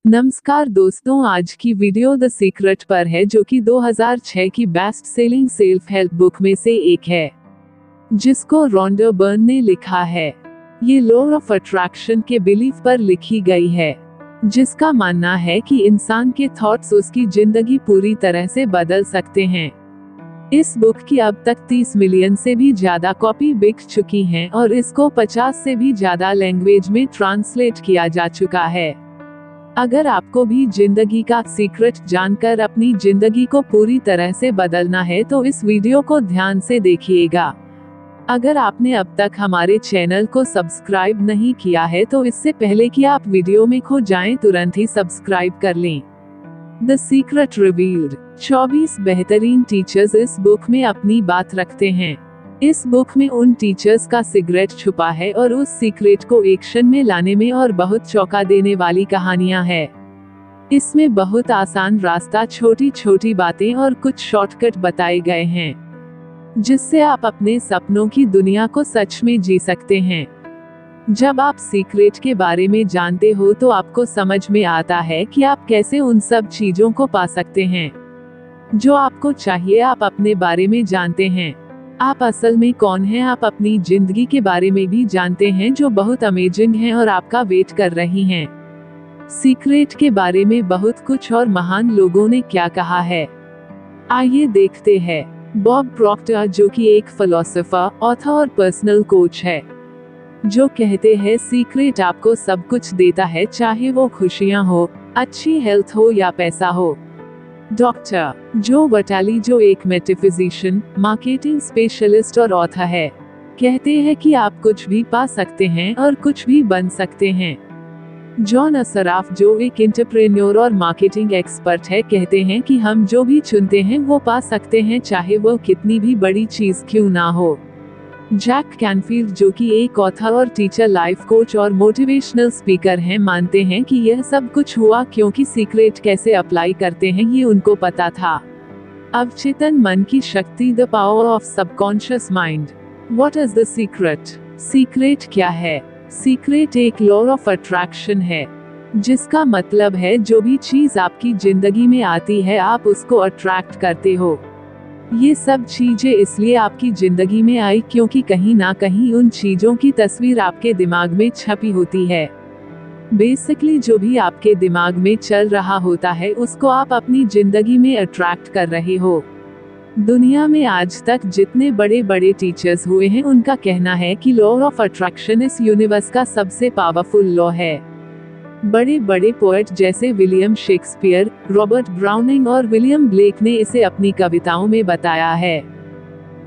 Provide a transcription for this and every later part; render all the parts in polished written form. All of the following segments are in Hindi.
नमस्कार दोस्तों, आज की वीडियो द सीक्रेट पर है, जो कि 2006 की best selling self help book में से एक है, जिसको रॉन्डा बर्न ने लिखा है। ये लॉ ऑफ अट्रैक्शन के बिलीफ पर लिखी गई है, जिसका मानना है कि इंसान के थॉट्स उसकी जिंदगी पूरी तरह से बदल सकते हैं। इस बुक की अब तक 30 मिलियन से भी ज्यादा कॉपी बिक चुकी हैं और इसको 50 से भी ज्यादा लैंग्वेज में ट्रांसलेट किया जा चुका है। अगर आपको भी जिंदगी का सीक्रेट जानकर अपनी जिंदगी को पूरी तरह से बदलना है तो इस वीडियो को ध्यान से देखिएगा। अगर आपने अब तक हमारे चैनल को सब्सक्राइब नहीं किया है तो इससे पहले कि आप वीडियो में खो जाएं, तुरंत ही सब्सक्राइब कर लें। The secret revealed. 24 बेहतरीन टीचर्स इस बुक में अपनी बात रखते हैं। इस बुक में उन टीचर्स का सीक्रेट छुपा है और उस सीक्रेट को एक्शन में लाने में और बहुत चौंका देने वाली कहानियां हैं। इसमें बहुत आसान रास्ता, छोटी छोटी बातें और कुछ शॉर्टकट बताए गए हैं, जिससे आप अपने सपनों की दुनिया को सच में जी सकते हैं। जब आप सीक्रेट के बारे में जानते हो तो आपको समझ में आता है कि आप कैसे उन सब चीजों को पा सकते हैं जो आपको चाहिए। आप अपने बारे में जानते हैं, आप असल में कौन हैं। आप अपनी जिंदगी के बारे में भी जानते हैं, जो बहुत अमेजिंग है और आपका वेट कर रही हैं। सीक्रेट के बारे में बहुत कुछ और महान लोगों ने क्या कहा है, आइए देखते हैं। बॉब प्रॉक्टर, जो कि एक फिलोसोफर, ऑथर और पर्सनल कोच है, जो कहते हैं सीक्रेट आपको सब कुछ देता है, चाहे वो खुशियां हो, अच्छी हेल्थ हो या पैसा हो। डॉक्टर जो वटाली, जो एक मेटाफिजिशियन, मार्केटिंग स्पेशलिस्ट और ऑथर है, कहते हैं कि आप कुछ भी पा सकते हैं और कुछ भी बन सकते हैं। जॉन असराफ, जो एक एंटरप्रेन्योर और मार्केटिंग एक्सपर्ट है, कहते हैं कि हम जो भी चुनते हैं वो पा सकते हैं, चाहे वो कितनी भी बड़ी चीज क्यों ना हो। जैक कैनफील्ड, जो कि एक ऑथर और टीचर, लाइफ कोच और मोटिवेशनल स्पीकर हैं, मानते हैं कि यह सब कुछ हुआ क्योंकि सीक्रेट कैसे अप्लाई करते हैं ये उनको पता था। अवचेतन मन की शक्ति, the power of subconscious mind. What is the secret? Secret क्या है? सीक्रेट एक लॉ ऑफ अट्रैक्शन है, जिसका मतलब है जो भी चीज आपकी जिंदगी में आती है आप उसको अट्रैक्ट करते हो। ये सब चीजें इसलिए आपकी जिंदगी में आई क्योंकि कहीं ना कहीं उन चीजों की तस्वीर आपके दिमाग में छपी होती है। बेसिकली जो भी आपके दिमाग में चल रहा होता है उसको आप अपनी जिंदगी में अट्रैक्ट कर रहे हो। दुनिया में आज तक जितने बड़े बड़े टीचर्स हुए हैं, उनका कहना है कि लॉ ऑफ अट्रैक्शन इस यूनिवर्स का सबसे पावरफुल लॉ है। बड़े बड़े पोएट जैसे विलियम शेक्सपियर, रॉबर्ट ब्राउनिंग और विलियम ब्लेक ने इसे अपनी कविताओं में बताया है।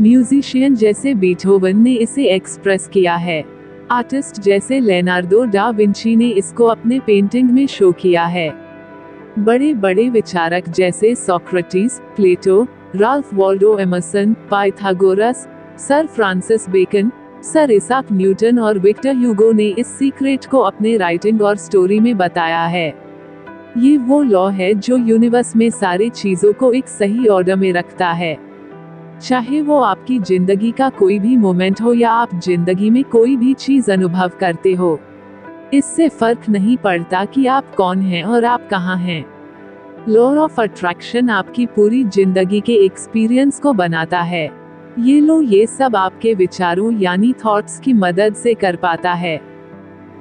म्यूजिशियन जैसे बीथोवन ने इसे एक्सप्रेस किया है। आर्टिस्ट जैसे लेनार्डो डा विंची ने इसको अपने पेंटिंग में शो किया है। बड़े बड़े विचारक जैसे Socrates, Plato, Ralph Waldo Emerson, Pythagoras, Sir Francis Bacon, Sir Isaac Newton और विक्टर ह्यूगो ने इस सीक्रेट को अपने राइटिंग और स्टोरी में बताया है। ये वो लॉ है जो यूनिवर्स में सारी चीजों को एक सही ऑर्डर में रखता है। चाहे वो आपकी जिंदगी का कोई भी मोमेंट हो या आप जिंदगी में कोई भी चीज अनुभव करते हो, इससे फर्क नहीं पड़ता कि आप कौन हैं और आप कहाँ हैं। लॉ ऑफ अट्रैक्शन आपकी पूरी जिंदगी के एक्सपीरियंस को बनाता है। ये सब आपके विचारों यानी थॉट्स की मदद से कर पाता है।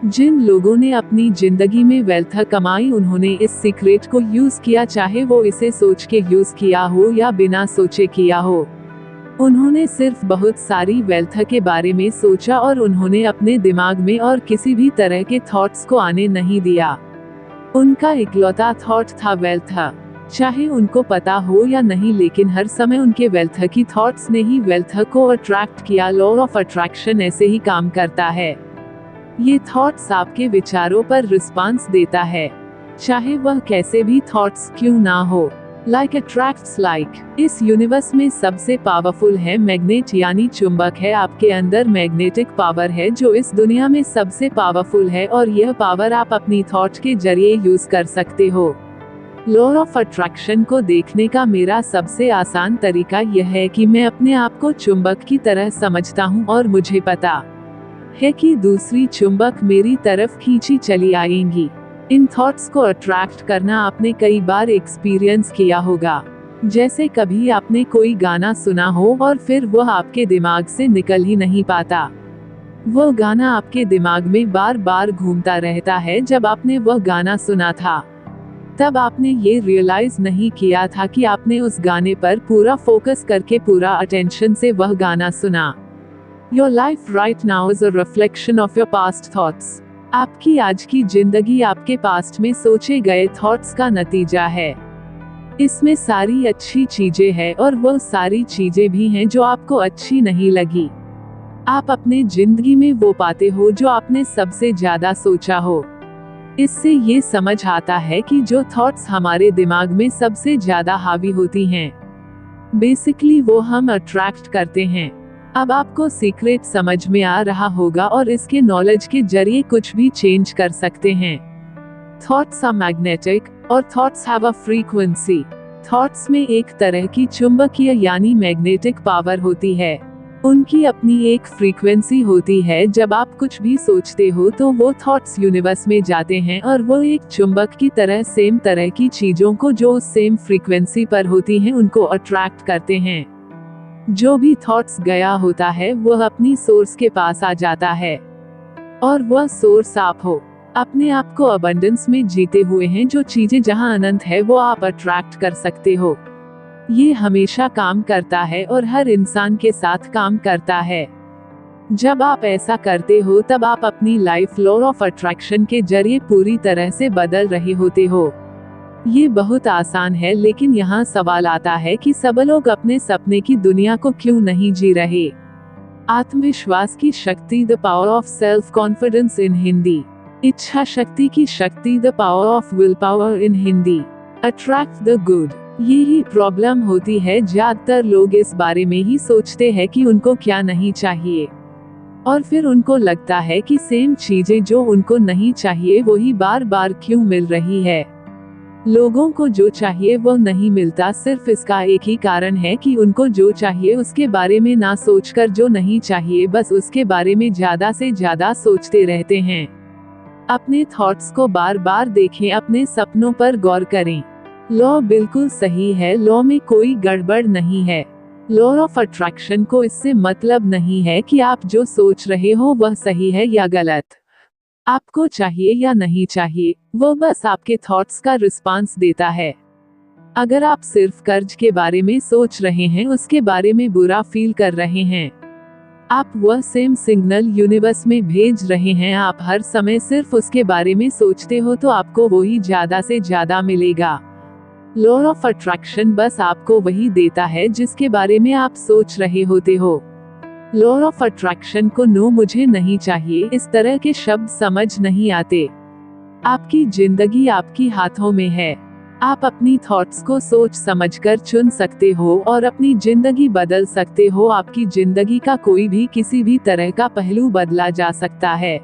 जिन लोगों ने अपनी जिंदगी में वेल्थ कमाई, उन्होंने इस सीक्रेट को यूज किया, चाहे वो इसे सोच के यूज किया हो या बिना सोचे किया हो। उन्होंने सिर्फ बहुत सारी वेल्थ के बारे में सोचा और उन्होंने अपने दिमाग में और किसी भी तरह के थॉट्स को आने नहीं दिया। उनका इकलौता थॉट था वेल्थ। चाहे उनको पता हो या नहीं, लेकिन हर समय उनके वेल्थ की थॉट्स ने ही वेल्थ को अट्रैक्ट किया। लॉ ऑफ अट्रैक्शन ऐसे ही काम करता है। ये थॉट्स आपके विचारों पर रिस्पांस देता है, चाहे वह कैसे भी थॉट्स क्यों ना हो। Like attracts like. इस यूनिवर्स में सबसे पावरफुल है मैग्नेट यानी चुंबक है। आपके अंदर मैग्नेटिक पावर है जो इस दुनिया में सबसे पावरफुल है और यह पावर आप अपनी थॉट के जरिए यूज कर सकते हो। लॉ ऑफ अट्रैक्शन को देखने का मेरा सबसे आसान तरीका यह है कि मैं अपने आप को चुंबक की तरह समझता हूँ और मुझे पता है कि दूसरी चुंबक मेरी तरफ खींची चली आएंगी। इन थॉट्स को अट्रैक्ट करना आपने कई बार एक्सपीरियंस किया होगा। जैसे कभी आपने कोई गाना सुना हो और फिर वह आपके दिमाग से निकल ही नहीं पाता। वह गाना आपके दिमाग में बार बार घूमता रहता है। जब आपने वह गाना सुना था तब आपने ये रियलाइज नहीं किया था कि आपने उस गाने पर पूरा फोकस करके पूरा अटेंशन से वह गाना सुना। Your life right now is a reflection of your past thoughts. आपकी आज की जिंदगी आपके पास्ट में सोचे गए थॉट्स का नतीजा है। इसमें सारी अच्छी चीजें हैं और वह सारी चीजें भी हैं जो आपको अच्छी नहीं लगी। आप अपने जिंदगी में वो पाते हो जो आपने सबसे ज्यादा सोचा हो। इससे ये समझ आता है कि जो थॉट्स हमारे दिमाग में सबसे ज्यादा हावी होती हैं, बेसिकली वो हम अट्रैक्ट करते हैं। अब आपको सीक्रेट समझ में आ रहा होगा और इसके नॉलेज के जरिए कुछ भी चेंज कर सकते हैं। थॉट्स आर मैग्नेटिक और thoughts have a frequency. Thoughts में एक तरह की चुंबकीय यानी मैग्नेटिक पावर होती है। उनकी अपनी एक फ्रीक्वेंसी होती है। जब आप कुछ भी सोचते हो तो वो थॉट्स यूनिवर्स में जाते हैं और वो एक चुंबक की तरह सेम तरह की चीजों को जो उस सेम फ्रीक्वेंसी पर होती हैं उनको अट्रैक्ट करते हैं। जो भी थॉट्स गया होता है वह अपनी सोर्स के पास आ जाता है और वह सोर्स आप हो। अपने आप को अबंडेंस में जीते हुए हैं। जो चीजें जहां अनंत है वो आप अट्रैक्ट कर सकते हो। ये हमेशा काम करता है और हर इंसान के साथ काम करता है। जब आप ऐसा करते हो तब आप अपनी लाइफ लॉ ऑफ अट्रैक्शन के जरिए पूरी तरह से बदल रहे होते हो। ये बहुत आसान है, लेकिन यहाँ सवाल आता है कि सब लोग अपने सपने की दुनिया को क्यों नहीं जी रहे। आत्मविश्वास की शक्ति, the power of self confidence in Hindi. इच्छा शक्ति की शक्ति, the power of will power in Hindi. Attract the good. यही प्रॉब्लम होती है, ज्यादातर लोग इस बारे में ही सोचते हैं कि उनको क्या नहीं चाहिए और फिर उनको लगता है कि सेम चीजें जो उनको नहीं चाहिए वही बार बार क्यों मिल रही है। लोगों को जो चाहिए वो नहीं मिलता। सिर्फ इसका एक ही कारण है कि उनको जो चाहिए उसके बारे में ना सोचकर जो नहीं चाहिए बस उसके बारे में ज्यादा से ज्यादा सोचते रहते हैं। अपने थॉट्स को बार बार देखें, अपने सपनों पर गौर करें। लॉ बिल्कुल सही है, लॉ में कोई गड़बड़ नहीं है। लॉ ऑफ अट्रैक्शन को इससे मतलब नहीं है कि आप जो सोच रहे हो वह सही है या गलत, आपको चाहिए या नहीं चाहिए, वो बस आपके थॉट्स का रिस्पांस देता है। अगर आप सिर्फ कर्ज के बारे में सोच रहे हैं, उसके बारे में बुरा फील कर रहे हैं, आप वह सेम सिग्नल यूनिवर्स में भेज रहे हैं। आप हर समय सिर्फ उसके बारे में सोचते हो तो आपको वही ज्यादा से ज्यादा मिलेगा। लॉ ऑफ अट्रैक्शन बस आपको वही देता है जिसके बारे में आप सोच रहे होते हो। लॉ ऑफ अट्रैक्शन को नो मुझे नहीं चाहिए इस तरह के शब्द समझ नहीं आते। आपकी जिंदगी आपकी हाथों में है। आप अपनी थॉट्स को सोच समझकर चुन सकते हो और अपनी जिंदगी बदल सकते हो। आपकी जिंदगी का कोई भी किसी भी तरह का पहलू बदला जा सकता है।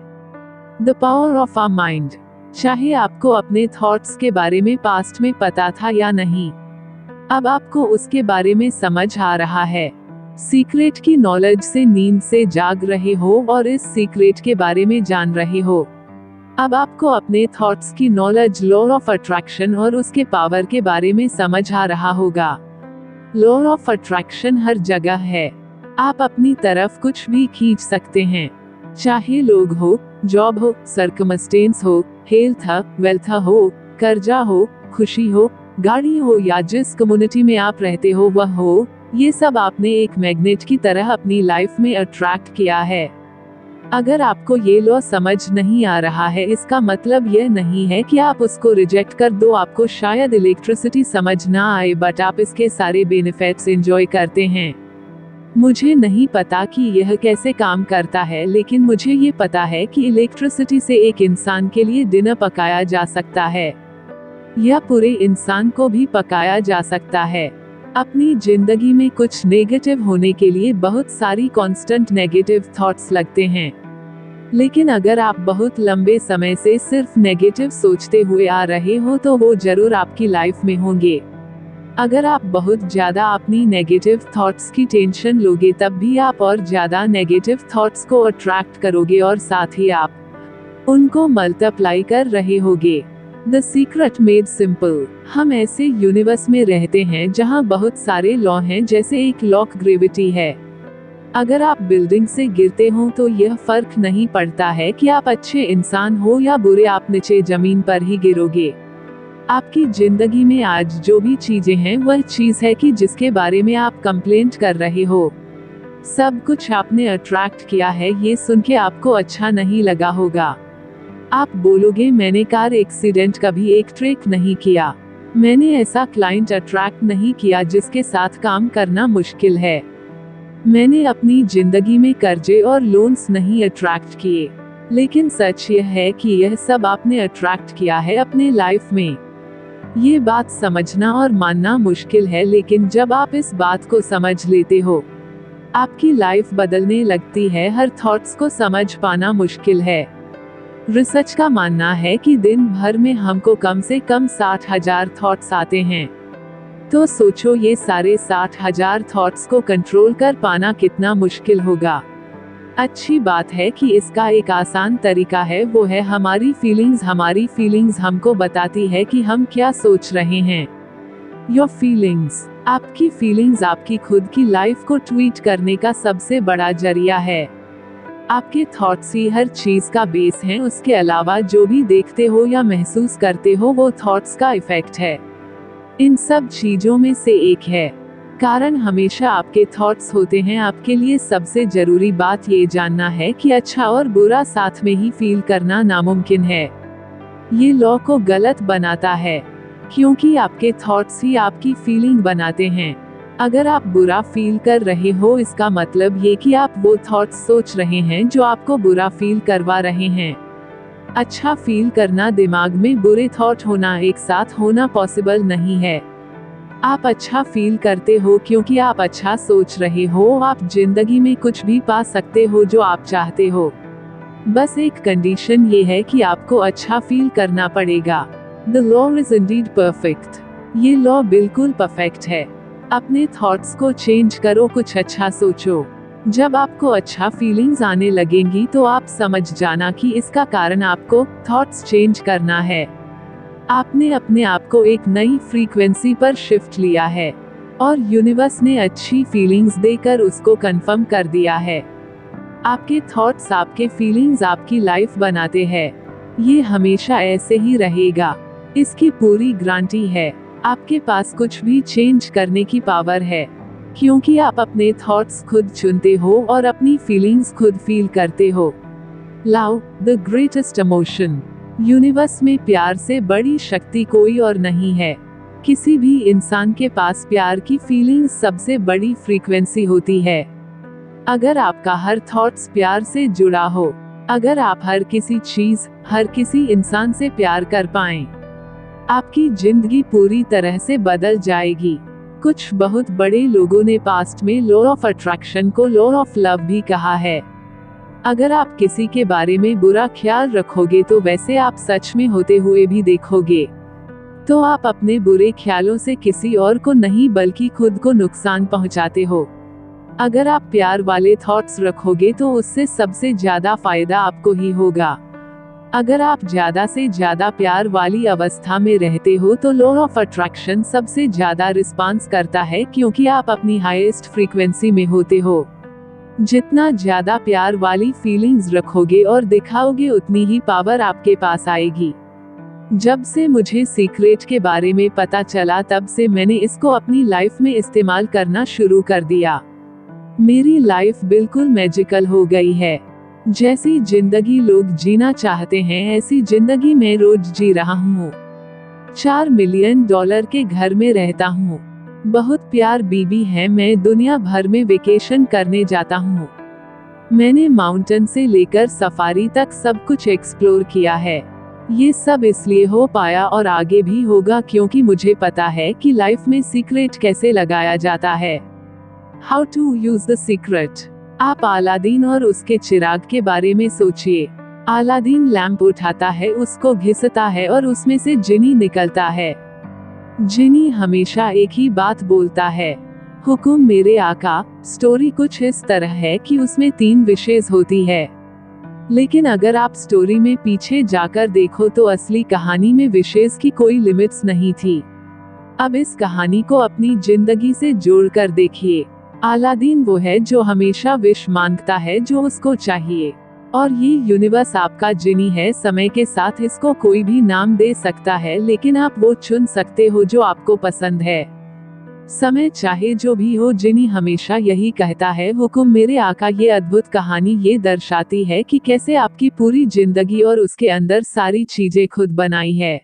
The power of our mind. चाहे आपको अपने थॉट्स के बारे में पास्ट में पता था या नहीं, अब आपको उसके बारे में समझ आ रहा है। सीक्रेट की नॉलेज से नींद से जाग रहे हो और इस सीक्रेट के बारे में जान रहे हो। अब आपको अपने थॉट्स की नॉलेज, लॉ ऑफ अट्रैक्शन और उसके पावर के बारे में समझ आ रहा होगा। लॉ ऑफ अट्रैक्शन हर जगह है। आप अपनी तरफ कुछ भी खींच सकते हैं, चाहे लोग हो, जॉब हो, सर्कमस्टेंस हो, हेल्थ हो, वेल्थ हो, कर्जा हो, खुशी हो, गाड़ी हो या जिस कम्युनिटी में आप रहते हो वह हो, ये सब आपने एक मैग्नेट की तरह अपनी लाइफ में अट्रैक्ट किया है। अगर आपको ये लॉ समझ नहीं आ रहा है, इसका मतलब यह नहीं है कि आप उसको रिजेक्ट कर दो। आपको शायद इलेक्ट्रिसिटी समझ ना आए, बट आप इसके सारे बेनिफिट्स एंजॉय करते हैं। मुझे नहीं पता कि यह कैसे काम करता है, लेकिन मुझे ये पता है कि इलेक्ट्रिसिटी से एक इंसान के लिए डिनर पकाया जा सकता है या पूरे इंसान को भी पकाया जा सकता है। अपनी जिंदगी में कुछ नेगेटिव होने के लिए बहुत सारी कांस्टेंट नेगेटिव थॉट्स लगते हैं, लेकिन अगर आप बहुत लंबे समय से सिर्फ नेगेटिव सोचते हुए आ रहे हो तो वो जरूर आपकी लाइफ में होंगे। अगर आप बहुत ज्यादा अपनी नेगेटिव थॉट्स की टेंशन लोगे तब भी आप और ज्यादा नेगेटिव थॉट्स को अट्रैक्ट करोगे और साथ ही आप उनको मल्टीप्लाई कर रहे होगे। The secret made simple. हम ऐसे यूनिवर्स में रहते हैं जहां बहुत सारे लॉ हैं, जैसे एक लॉक ग्रेविटी है। अगर आप बिल्डिंग से गिरते हो तो यह फर्क नहीं पड़ता है कि आप अच्छे इंसान हो या बुरे, आप नीचे जमीन पर ही गिरोगे। आपकी जिंदगी में आज जो भी चीजें हैं वह चीज है कि जिसके बारे में आप कंप्लेंट कर रहे हो। सब कुछ आपने अट्रैक्ट किया है। ये सुन के आपको अच्छा नहीं लगा होगा। आप बोलोगे मैंने कार एक्सीडेंट कभी एक ट्रेक नहीं किया, मैंने ऐसा क्लाइंट अट्रैक्ट नहीं किया जिसके साथ काम करना मुश्किल है, मैंने अपनी जिंदगी में कर्जे और लोन्स नहीं अट्रैक्ट किए। लेकिन सच यह है कि यह सब आपने अट्रैक्ट किया है अपने लाइफ में। ये बात समझना और मानना मुश्किल है, लेकिन जब आप इस बात को समझ लेते हो आपकी लाइफ बदलने लगती है। हर थॉट्स को समझ पाना मुश्किल है। रिसर्च का मानना है कि दिन भर में हमको कम से कम 60,000 थॉट्स आते हैं। तो सोचो ये सारे 60,000 थॉट्स को कंट्रोल कर पाना कितना मुश्किल होगा। अच्छी बात है कि इसका एक आसान तरीका है, वो है हमारी फीलिंग्स। हमारी फीलिंग्स हमको बताती है कि हम क्या सोच रहे हैं। योर फीलिंग्स, आपकी फीलिंग्स आपकी खुद की लाइफ को ट्वीट करने का सबसे बड़ा जरिया है। आपके थॉट्स ही हर चीज का बेस हैं। उसके अलावा जो भी देखते हो या महसूस करते हो वो थॉट्स का इफेक्ट है। इन सब चीजों में से एक है कारण हमेशा आपके थॉट्स होते हैं। आपके लिए सबसे जरूरी बात ये जानना है कि अच्छा और बुरा साथ में ही फील करना नामुमकिन है। ये लॉ को गलत बनाता है क्योंकि आपके थॉट्स ही आपकी फीलिंग बनाते हैं। अगर आप बुरा फील कर रहे हो इसका मतलब ये कि आप वो थॉट्स सोच रहे हैं जो आपको बुरा फील करवा रहे हैं। अच्छा फील करना, दिमाग में बुरे थॉट होना एक साथ होना पॉसिबल नहीं है। आप अच्छा फील करते हो क्योंकि आप अच्छा सोच रहे हो। आप जिंदगी में कुछ भी पा सकते हो जो आप चाहते हो। बस एक कंडीशन ये है कि आपको अच्छा फील करना पड़ेगा। The law is Indeed perfect. ये लॉ बिल्कुल परफेक्ट है। अपने थॉट्स को चेंज करो, कुछ अच्छा सोचो। जब आपको अच्छा फीलिंग्स आने लगेंगी तो आप समझ जाना कि इसका कारण आपको थॉट्स चेंज करना है। आपने अपने आप को एक नई फ्रीक्वेंसी पर शिफ्ट लिया है और यूनिवर्स ने अच्छी फीलिंग्स देकर उसको कंफर्म कर दिया है। आपके थॉट्स आपके फीलिंग्स आपकी लाइफ बनाते हैं। ये हमेशा ऐसे ही रहेगा, इसकी पूरी गारंटी है। आपके पास कुछ भी चेंज करने की पावर है क्योंकि आप अपने थॉट्स खुद चुनते हो और अपनी फीलिंग्स खुद फील करते हो। Love, the greatest emotion. Universe में प्यार से बड़ी शक्ति कोई और नहीं है। किसी भी इंसान के पास प्यार की फीलिंग्स सबसे बड़ी फ्रीक्वेंसी होती है। अगर आपका हर थॉट्स प्यार से जुड़ा हो, अगर आप हर किसी चीज, हर किसी इंसान से प्यार कर पाएं, आपकी जिंदगी पूरी तरह से बदल जाएगी। कुछ बहुत बड़े लोगों ने पास्ट में लॉ ऑफ अट्रैक्शन को लॉ ऑफ लव भी कहा है। अगर आप किसी के बारे में बुरा ख्याल रखोगे तो वैसे आप सच में होते हुए भी देखोगे। तो आप अपने बुरे ख्यालों से किसी और को नहीं बल्कि खुद को नुकसान पहुंचाते हो। अगर आप प्यार वाले थॉट्स रखोगे तो उससे सबसे ज्यादा फायदा आपको ही होगा। अगर आप ज्यादा से ज्यादा प्यार वाली अवस्था में रहते हो तो लॉ ऑफ अट्रैक्शन सबसे ज्यादा रिस्पांस करता है क्योंकि आप अपनी हाईएस्ट फ्रीक्वेंसी में होते हो। जितना ज्यादा प्यार वाली फीलिंग्स रखोगे और दिखाओगे उतनी ही पावर आपके पास आएगी। जब से मुझे सीक्रेट के बारे में पता चला तब से मैंने इसको अपनी लाइफ में इस्तेमाल करना शुरू कर दिया। मेरी लाइफ बिल्कुल मैजिकल हो गई है। जैसी जिंदगी लोग जीना चाहते हैं ऐसी जिंदगी मैं रोज जी रहा हूँ। $4 मिलियन के घर में रहता हूँ। बहुत प्यार बीबी है। मैं दुनिया भर में वेकेशन करने जाता हूँ। मैंने माउंटेन से लेकर सफारी तक सब कुछ एक्सप्लोर किया है। ये सब इसलिए हो पाया और आगे भी होगा क्योंकि मुझे पता है कि लाइफ में सीक्रेट कैसे लगाया जाता है। How to use the secret. आप अलादीन और उसके चिराग के बारे में सोचिए। अलादीन लैंप उठाता है, उसको घिसता है और उसमें से जिनी निकलता है। जिनी हमेशा एक ही बात बोलता है, हुकुम मेरे आका। स्टोरी कुछ इस तरह है कि उसमें 3 विशेष होती है। लेकिन अगर आप स्टोरी में पीछे जाकर देखो तो असली कहानी में विशेष की कोई लिमिट्स नहीं थी। अब इस कहानी को अपनी जिंदगी से जोड़कर देखिए। अलादीन वो है जो हमेशा विश मांगता है जो उसको चाहिए, और ये यूनिवर्स आपका जिनी है। समय के साथ इसको कोई भी नाम दे सकता है, लेकिन आप वो चुन सकते हो जो आपको पसंद है। समय चाहे जो भी हो, जिनी हमेशा यही कहता है, हुकुम मेरे आका। ये अद्भुत कहानी ये दर्शाती है कि कैसे आपकी पूरी जिंदगी और उसके अंदर सारी चीजें खुद बनाई है।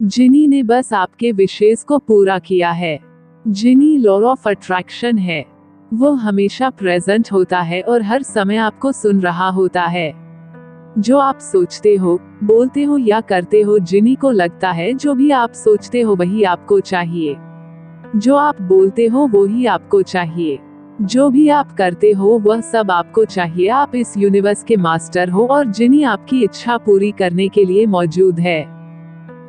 जिनी ने बस आपके विशेष को पूरा किया है। जिनी लॉ ऑफ अट्रैक्शन है। वो हमेशा प्रेजेंट होता है और हर समय आपको सुन रहा होता है। जो आप सोचते हो, बोलते हो या करते हो, जिनी को लगता है जो भी आप सोचते हो वही आपको चाहिए। जो आप बोलते हो वो ही आपको चाहिए। जो भी आप करते हो वह सब आपको चाहिए। आप इस यूनिवर्स के मास्टर हो और जिनी आपकी इच्छा पूरी करने के लिए मौजूद है।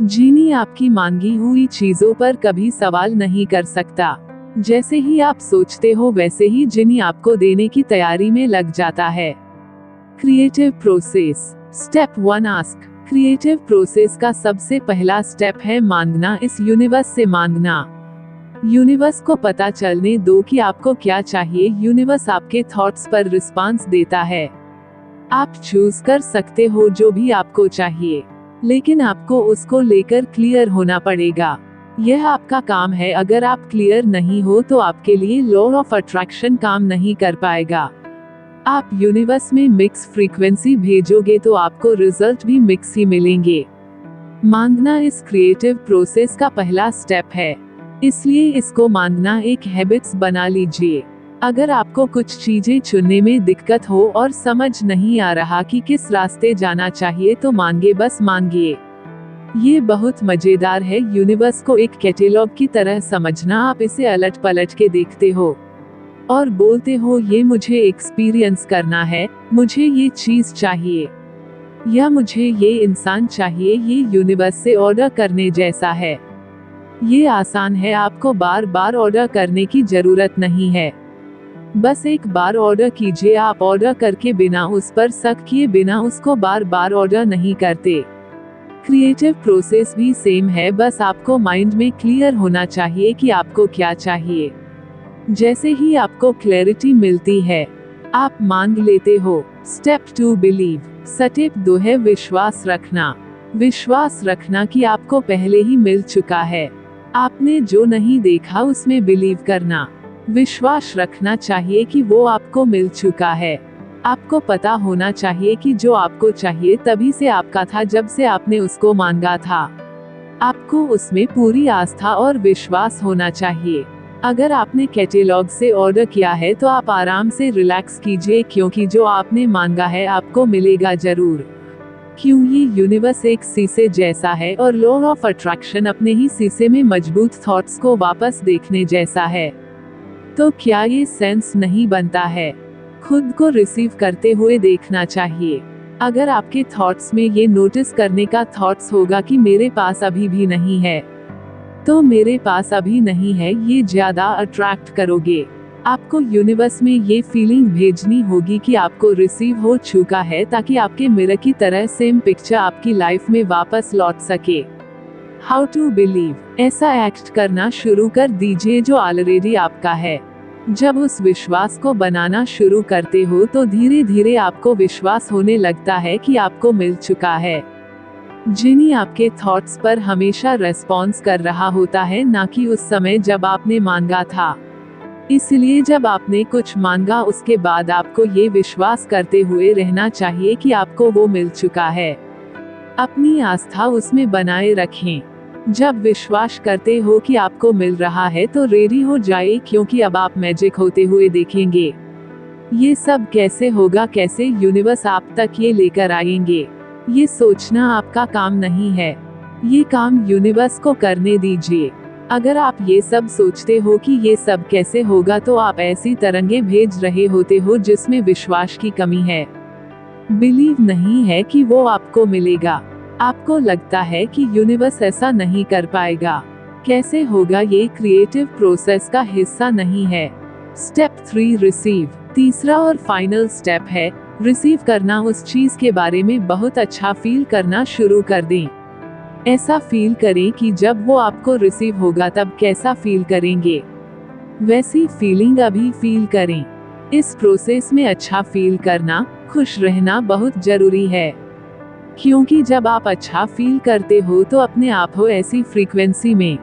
जिनी आपकी मांगी हुई चीजों पर कभी सवाल नहीं कर सकता। जैसे ही आप सोचते हो वैसे ही जिनी आपको देने की तैयारी में लग जाता है। Creative process. Step 1 ask. Creative process का सबसे पहला स्टेप है मांगना। इस यूनिवर्स से मांगना। यूनिवर्स को पता चलने दो कि आपको क्या चाहिए। यूनिवर्स आपके थॉट्स पर रिस्पांस देता है। आप चूज कर सकते हो जो भी आपको चाहिए, लेकिन आपको उसको लेकर क्लियर होना पड़ेगा। यह आपका काम है। अगर आप क्लियर नहीं हो तो आपके लिए लॉ ऑफ अट्रैक्शन काम नहीं कर पाएगा। आप यूनिवर्स में मिक्स फ्रीक्वेंसी भेजोगे तो आपको रिजल्ट भी मिक्स ही मिलेंगे। मांगना इस क्रिएटिव प्रोसेस का पहला स्टेप है, इसलिए इसको मांगना एक हैबिट्स बना लीजिए। अगर आपको कुछ चीजें चुनने में दिक्कत हो और समझ नहीं आ रहा कि किस रास्ते जाना चाहिए तो मांगे, बस मांगिए। ये बहुत मजेदार है। यूनिवर्स को एक कैटेलॉग की तरह समझना। आप इसे अलट पलट के देखते हो और बोलते हो ये मुझे एक्सपीरियंस करना है, मुझे ये चीज चाहिए, या मुझे ये इंसान चाहिए। ये यूनिवर्स से ऑर्डर करने जैसा है। ये आसान है। आपको बार बार ऑर्डर करने की जरूरत नहीं है। बस एक बार ऑर्डर कीजिए। आप ऑर्डर करके बिना उस पर शक किए बिना उसको बार बार ऑर्डर नहीं करते। क्रिएटिव प्रोसेस भी सेम है, बस आपको माइंड में क्लियर होना चाहिए कि आपको क्या चाहिए। जैसे ही आपको क्लैरिटी मिलती है, आप मांग लेते हो। Step 2 believe. स्टेप 2 है विश्वास रखना। विश्वास रखना कि आपको पहले ही मिल चुका है। आपने जो नहीं देखा उसमें बिलीव करना। विश्वास रखना चाहिए कि वो आपको मिल चुका है। आपको पता होना चाहिए कि जो आपको चाहिए तभी से आपका था, जब से आपने उसको मांगा था। आपको उसमें पूरी आस्था और विश्वास होना चाहिए। अगर आपने कैटेलॉग से ऑर्डर किया है तो आप आराम से रिलैक्स कीजिए, क्योंकि जो आपने मांगा है आपको मिलेगा जरूर। क्यों, ये यूनिवर्स एक शीशे जैसा है और लॉ ऑफ अट्रैक्शन अपने ही शीशे में मजबूत थॉट्स को वापस देखने जैसा है। तो क्या ये सेंस नहीं बनता है? खुद को रिसीव करते हुए देखना चाहिए। अगर आपके थॉट्स में ये नोटिस करने का थॉट्स होगा कि मेरे पास अभी भी नहीं है, तो मेरे पास अभी नहीं है, ये ज्यादा अट्रैक्ट करोगे। आपको यूनिवर्स में ये फीलिंग भेजनी होगी कि आपको रिसीव हो चुका है, ताकि आपके मिरर की तरह सेम पिक्चर आपकी लाइफ में वापस लौट सके। How to believe. ऐसा एक्ट करना शुरू कर दीजिए जो ऑलरेडी आपका है। जब उस विश्वास को बनाना शुरू करते हो तो धीरे धीरे आपको विश्वास होने लगता है कि आपको मिल चुका है। जिनी आपके थॉट्स पर हमेशा रेस्पॉन्स कर रहा होता है, ना कि उस समय जब आपने मांगा था। इसलिए जब आपने कुछ मांगा उसके बाद आपको ये विश्वास करते हुए रहना चाहिए कि आपको वो मिल चुका है। अपनी आस्था उसमें बनाए रखें। जब विश्वास करते हो कि आपको मिल रहा है तो रेडी हो जाए, क्योंकि अब आप मैजिक होते हुए देखेंगे। ये सब कैसे होगा, कैसे यूनिवर्स आप तक ये लेकर आएंगे, ये सोचना आपका काम नहीं है। ये काम यूनिवर्स को करने दीजिए। अगर आप ये सब सोचते हो कि ये सब कैसे होगा तो आप ऐसी तरंगे भेज रहे होते हो जिसमें विश्वास की कमी है। बिलीव नहीं है कि वो आपको मिलेगा। आपको लगता है कि यूनिवर्स ऐसा नहीं कर पाएगा, कैसे होगा, ये क्रिएटिव प्रोसेस का हिस्सा नहीं है। Step 3 receive. तीसरा और फाइनल स्टेप है रिसीव करना उस चीज के बारे में बहुत अच्छा फील करना शुरू कर दें। ऐसा फील करें कि जब वो आपको रिसीव होगा तब कैसा फील करेंगे, वैसी फीलिंग अभी फील करें। इस प्रोसेस में अच्छा फील करना, खुश रहना बहुत जरूरी है, क्योंकि जब आप अच्छा फील करते हो तो अपने आप हो ऐसी फ्रीक्वेंसी में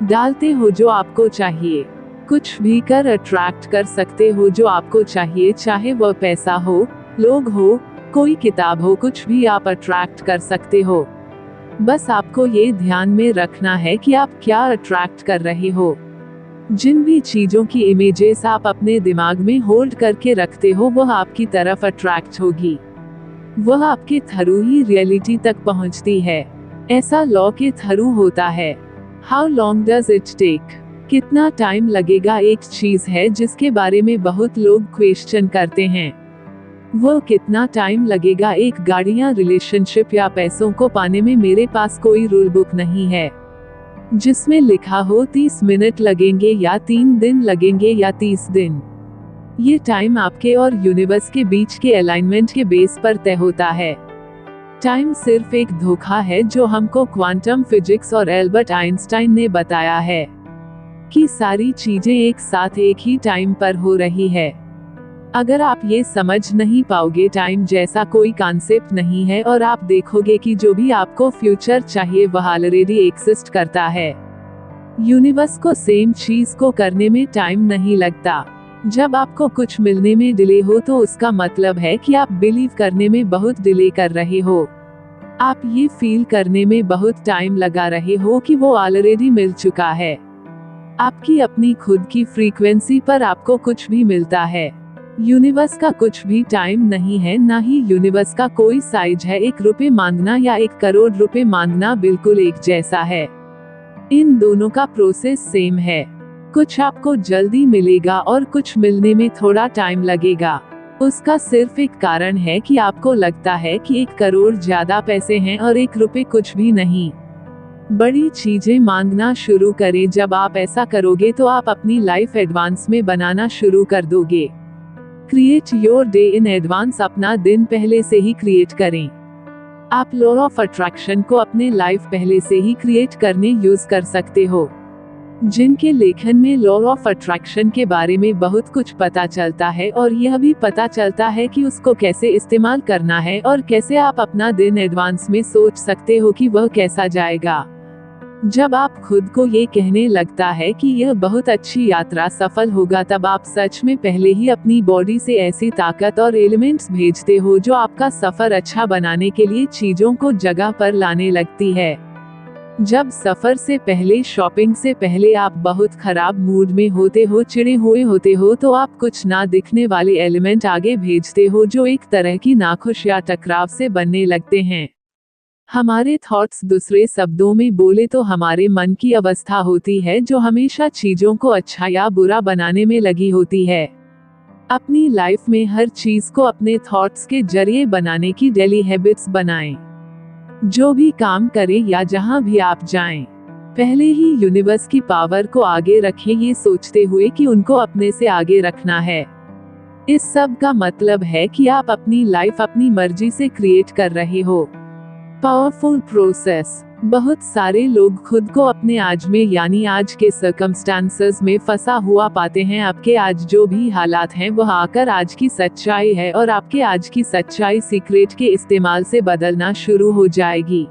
डालते हो जो आपको चाहिए। कुछ भी कर अट्रैक्ट कर सकते हो जो आपको चाहिए, चाहे वह पैसा हो, लोग हो, कोई किताब हो, कुछ भी आप अट्रैक्ट कर सकते हो। बस आपको ये ध्यान में रखना है कि आप क्या अट्रैक्ट कर रहे हो। जिन भी चीजों की इमेजेस आप अपने दिमाग में होल्ड करके रखते हो वह आपकी तरफ अट्रैक्ट होगी, वह आपके थ्रू ही रियलिटी तक पहुंचती है। ऐसा लॉ के थ्रू होता है। How long does it take? कितना टाइम लगेगा एक चीज है जिसके बारे में बहुत लोग क्वेश्चन करते हैं। वो कितना टाइम लगेगा एक गाड़ी या रिलेशनशिप या पैसों को पाने में मेरे पास कोई रूल बुक नहीं है जिसमें लिखा हो 30 मिनट लगेंगे या 3 दिन लगेंगे या 30 दिन। ये टाइम आपके और यूनिवर्स के बीच के अलाइनमेंट के बेस पर तय होता है। टाइम सिर्फ एक धोखा है जो हमको क्वांटम फिजिक्स और एल्बर्ट आइंस्टाइन ने बताया है कि सारी चीजें एक साथ एक ही टाइम पर हो रही है। अगर आप ये समझ नहीं पाओगे टाइम जैसा कोई कॉन्सेप्ट नहीं है और आप देखोगे कि जो भी आपको फ्यूचर चाहिए वह ऑलरेडी एग्जिस्ट करता है। यूनिवर्स को सेम चीज को करने में टाइम नहीं लगता। जब आपको कुछ मिलने में डिले हो तो उसका मतलब है कि आप बिलीव करने में बहुत डिले कर रहे हो। आप ये फील करने में बहुत टाइम लगा रहे हो कि वो ऑलरेडी मिल चुका है। आपकी अपनी खुद की फ्रीक्वेंसी पर आपको कुछ भी मिलता है। यूनिवर्स का कुछ भी टाइम नहीं है, ना ही यूनिवर्स का कोई साइज है। 1 रुपए मांगना या 1 करोड़ रुपए मांगना बिल्कुल एक जैसा है। इन दोनों का प्रोसेस सेम है। कुछ आपको जल्दी मिलेगा और कुछ मिलने में थोड़ा टाइम लगेगा। उसका सिर्फ एक कारण है कि आपको लगता है कि 1 करोड़ ज्यादा पैसे हैं और 1 रुपए कुछ भी नहीं। बड़ी चीजें मांगना शुरू करें। जब आप ऐसा करोगे तो आप अपनी लाइफ एडवांस में बनाना शुरू कर दोगे। Create your day in advance. अपना दिन पहले से ही क्रिएट करें। आप लॉ ऑफ अट्रैक्शन को अपने लाइफ पहले से ही क्रिएट करने यूज कर सकते हो। जिनके लेखन में लॉ ऑफ अट्रैक्शन के बारे में बहुत कुछ पता चलता है और यह भी पता चलता है कि उसको कैसे इस्तेमाल करना है और कैसे आप अपना दिन एडवांस में सोच सकते हो कि वह कैसा जाएगा। जब आप खुद को ये कहने लगता है कि यह बहुत अच्छी यात्रा सफल होगा, तब आप सच में पहले ही अपनी बॉडी से ऐसी ताकत और एलिमेंट्स भेजते हो जो आपका सफर अच्छा बनाने के लिए चीजों को जगह पर लाने लगती है। जब सफर से पहले, शॉपिंग से पहले आप बहुत खराब मूड में होते हो, चिढ़े हुए होते हो, तो आप कुछ ना दिखने वाले एलिमेंट आगे भेजते हो जो एक तरह की नाखुश या टकराव से बनने लगते हैं। हमारे थॉट्स, दूसरे शब्दों में बोले तो हमारे मन की अवस्था होती है जो हमेशा चीजों को अच्छा या बुरा बनाने में लगी होती है। अपनी लाइफ में हर चीज को अपने थॉट्स के जरिए बनाने की डेली हैबिट्स बनाएं। जो भी काम करें या जहां भी आप जाएं, पहले ही यूनिवर्स की पावर को आगे रखें, ये सोचते हुए कि उनको अपने से आगे रखना है। इस सब का मतलब है कि आप अपनी लाइफ अपनी मर्जी से क्रिएट कर रहे हो। Powerful process. बहुत सारे लोग खुद को अपने आज में यानी आज के सर्कमस्टांसेस में फंसा हुआ पाते हैं। आपके आज जो भी हालात हैं वह आकर आज की सच्चाई है और आपके आज की सच्चाई सीक्रेट के इस्तेमाल से बदलना शुरू हो जाएगी।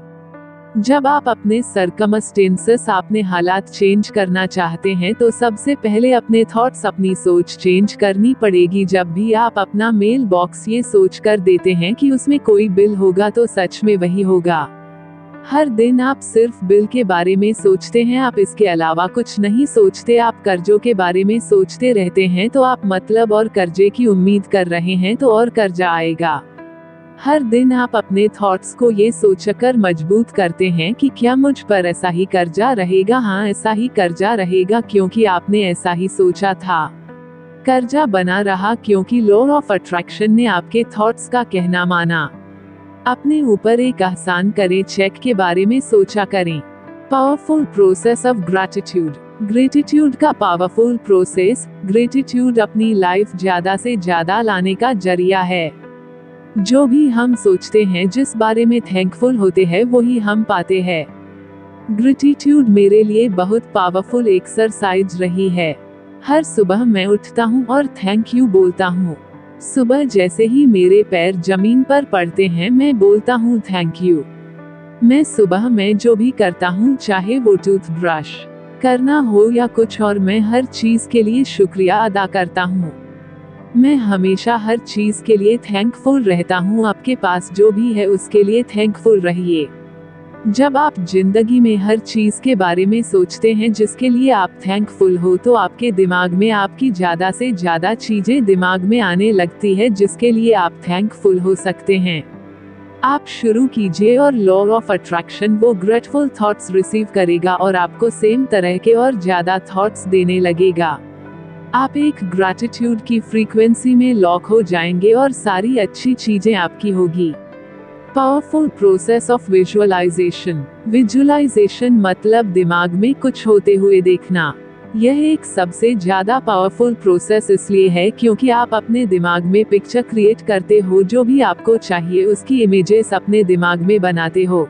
जब आप अपने सर्कमस्टेंसेस, अपने हालात चेंज करना चाहते हैं तो सबसे पहले अपने थॉट्स, अपनी सोच चेंज करनी पड़ेगी। जब भी आप अपना मेल बॉक्स ये सोच कर देते हैं कि उसमें कोई बिल होगा तो सच में वही होगा। हर दिन आप सिर्फ बिल के बारे में सोचते हैं, आप इसके अलावा कुछ नहीं सोचते। आप कर्जों के बारे में सोचते रहते हैं तो आप मतलब और कर्जे की उम्मीद कर रहे हैं तो और कर्जा आएगा। हर दिन आप अपने थॉट्स को ये सोचकर मजबूत करते हैं कि क्या मुझ पर ऐसा ही कर्जा रहेगा? हाँ, ऐसा ही कर्जा रहेगा क्योंकि आपने ऐसा ही सोचा था। कर्जा बना रहा क्योंकि लॉ ऑफ अट्रैक्शन ने आपके थॉट्स का कहना माना। अपने ऊपर एक एहसान करें, चेक के बारे में सोचा करें। Powerful process of gratitude. Gratitude का पावरफुल प्रोसेस। ग्रेटिट्यूड अपनी लाइफ ज्यादा से ज्यादा लाने का जरिया है। जो भी हम सोचते हैं, जिस बारे में थैंकफुल होते हैं, वही हम पाते हैं। ग्रेटिट्यूड मेरे लिए बहुत पावरफुल एक्सरसाइज रही है। हर सुबह मैं उठता हूँ और थैंक यू बोलता हूँ। सुबह जैसे ही मेरे पैर जमीन पर पड़ते हैं, मैं बोलता हूँ थैंक यू। मैं सुबह में जो भी करता हूँ, चाहे वो टूथब्रश करना हो या कुछ और, मैं हर चीज के लिए शुक्रिया अदा करता हूँ। मैं हमेशा हर चीज के लिए थैंकफुल रहता हूँ। आपके पास जो भी है उसके लिए थैंकफुल रहिए। जब आप जिंदगी में हर चीज के बारे में सोचते हैं जिसके लिए आप थैंकफुल हो, तो आपके दिमाग में आपकी ज्यादा से ज्यादा चीजें दिमाग में आने लगती है जिसके लिए आप थैंकफुल हो सकते हैं। आप शुरू कीजिए और लॉ ऑफ अट्रैक्शन वो ग्रेटफुल थॉट्स रिसीव करेगा और आपको सेम तरह के और ज्यादा थॉट्स देने लगेगा। आप एक ग्रैटिट्यूड की फ्रीक्वेंसी में लॉक हो जाएंगे और सारी अच्छी चीजें आपकी होगी। Powerful process of visualization. Visualization मतलब दिमाग में कुछ होते हुए देखना। यह एक सबसे ज्यादा पावरफुल प्रोसेस इसलिए है क्योंकि आप अपने दिमाग में पिक्चर क्रिएट करते हो। जो भी आपको चाहिए उसकी इमेजेस अपने दिमाग में बनाते हो,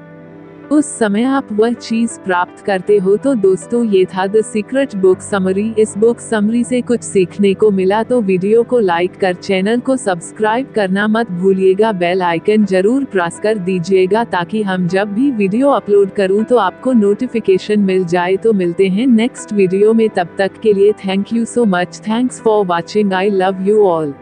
उस समय आप वह चीज प्राप्त करते हो। तो दोस्तों, ये था द सीक्रेट बुक समरी। इस बुक समरी से कुछ सीखने को मिला तो वीडियो को लाइक कर चैनल को सब्सक्राइब करना मत भूलिएगा। बेल आइकन जरूर प्रेस कर दीजिएगा ताकि हम जब भी वीडियो अपलोड करूं तो आपको नोटिफिकेशन मिल जाए। तो मिलते हैं नेक्स्ट वीडियो में, तब तक के लिए thank you so much. Thanks for watching. I love you all.